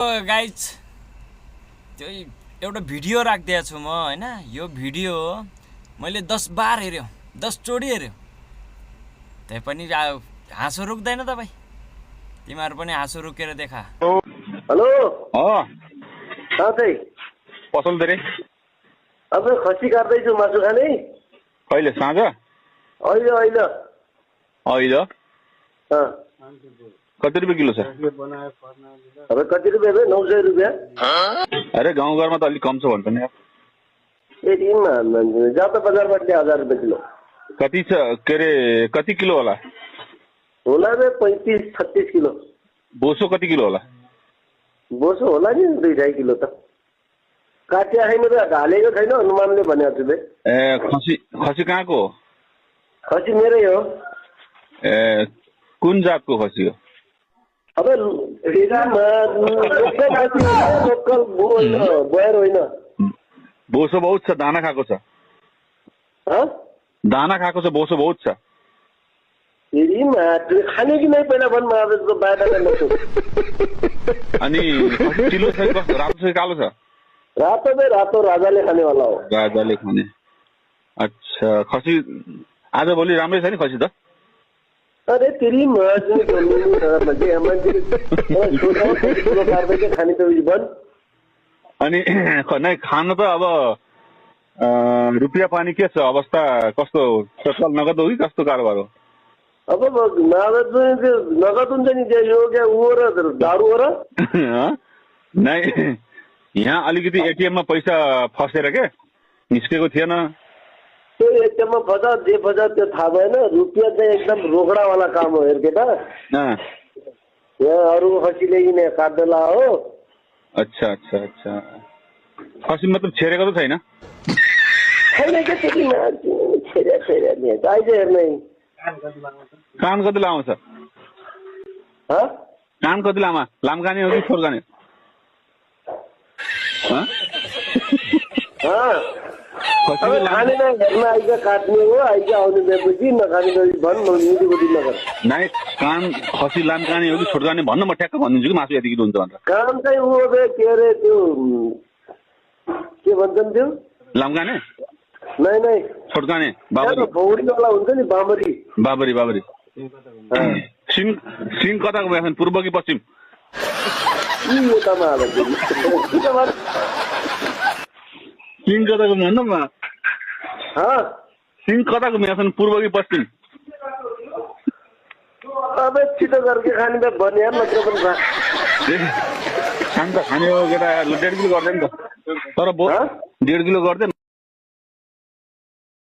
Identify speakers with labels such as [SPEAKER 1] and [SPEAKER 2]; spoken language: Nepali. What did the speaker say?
[SPEAKER 1] गाइज त्यो एउटा भिडियो राखिदिएको छु म हैन। यो भिडियो मैले 10 बार हेऱ्यो, 10 चोटि हेऱ्यो, त्यही पनि हाँसो रुक्दैन त भाइ। तिमीहरू पनि हाँसो रुकेर देखा।
[SPEAKER 2] हेलो
[SPEAKER 3] चाहिँ
[SPEAKER 2] पसल धेरै
[SPEAKER 3] अब खसी काट्दैछु मासु खाने।
[SPEAKER 2] कहिले साँझ?
[SPEAKER 3] अहिले अहिले
[SPEAKER 2] अहिले कति रुपियाँ किलो छ?
[SPEAKER 3] अब कति रुपियाँ भयो? 900 रुपियाँ।
[SPEAKER 2] अरे गाउँघरमा त अलिक कम छ भन्छ नि।
[SPEAKER 3] ए जात बजारमा 1000 रुपियाँ किलो।
[SPEAKER 2] कति छ के अरे? कति किलो होला?
[SPEAKER 3] होला 35-36 किलो।
[SPEAKER 2] बोसो कति किलो होला?
[SPEAKER 3] बोसो होला नि 2-2.5 किलो त। काटिया छैन त, ढालेको छैन, हनुमानले भनेको छु।
[SPEAKER 2] ए खसी खसी कहाँको हो?
[SPEAKER 3] खसी मेरै हो।
[SPEAKER 2] ए कुन जातको खसी हो?
[SPEAKER 3] अब लोकल बोयर होइन।
[SPEAKER 2] बोसो बहुत छ, दाना खाएको छ। दाना खाएको छ, बोसो बहुत छ।
[SPEAKER 3] खाने कि नै पहिला भन्।
[SPEAKER 2] अनि किलो चाहिँ कस्तो? रातो छ कालो छ?
[SPEAKER 3] रातो चाहिँ रातो, राजाले खानेवाला हो।
[SPEAKER 2] राजाले खाने। अच्छा खसी आज भोलि राम्रै छ नि खसी त?
[SPEAKER 3] अरे तेरी मान्छे खाने त बन।
[SPEAKER 2] अनि नै खानु त अब रुपियाँ पानी के छ अवस्था? कस्तो चल नगद हो कि कस्तो कारोबार हो?
[SPEAKER 3] अब नगद हुन्छ नि, त्यो यो क्या ऊ र दारू हो र।
[SPEAKER 2] नै यहाँ अलिकति एटिएममा पैसा फसेर के निस्केको थिएन।
[SPEAKER 3] त्यो एटिएममा फसा जे फसा त्यो थाहा भएन। रुपियाँ चाहिँ एकदम रोकडावाला काम हो। हेर केटा, यहाँ अरू खसीले किने काट्दैला हो।
[SPEAKER 2] अच्छा अच्छा अच्छा, खसी मतलब छेरेको त छैन?
[SPEAKER 3] छैन क्या त्यति छेर्या नि आइज हेर्ने।
[SPEAKER 2] कान कति लामो छ? कान कति लामा? लामकाने हो कि छोरकाने?
[SPEAKER 3] खाने हेर्न आइज काट्ने हो। आइज आउने बेपछि नखाने भन् नगर।
[SPEAKER 2] नाइ कान खसी लामकाने हो कि छोटकाने भन्न, म ठ्याक्क भनिदिन्छु कि मासु यति किलो हुन्छ भनेर।
[SPEAKER 3] काम चाहिँ ऊ के अरे त्यो के भन्छन् त्यो?
[SPEAKER 2] लामकाने?
[SPEAKER 3] नै नै
[SPEAKER 2] छोटकाने बाबरी
[SPEAKER 3] बौरीवाला हुन्छ नि, बाबरी
[SPEAKER 2] बाबरी बाबरी। सिंह कताको भएछन्, पूर्व कि पश्चिम? सिंह कताको भन्नु? सिंह कताको भएछन्, पूर्व कि पश्चिम?
[SPEAKER 3] अब छिटो करके खाने त भने नत्र पनि
[SPEAKER 2] खान त खाने हो केटा। 1.5 किलो गर्दैन त, तर 1.5 किलो गर्दैन।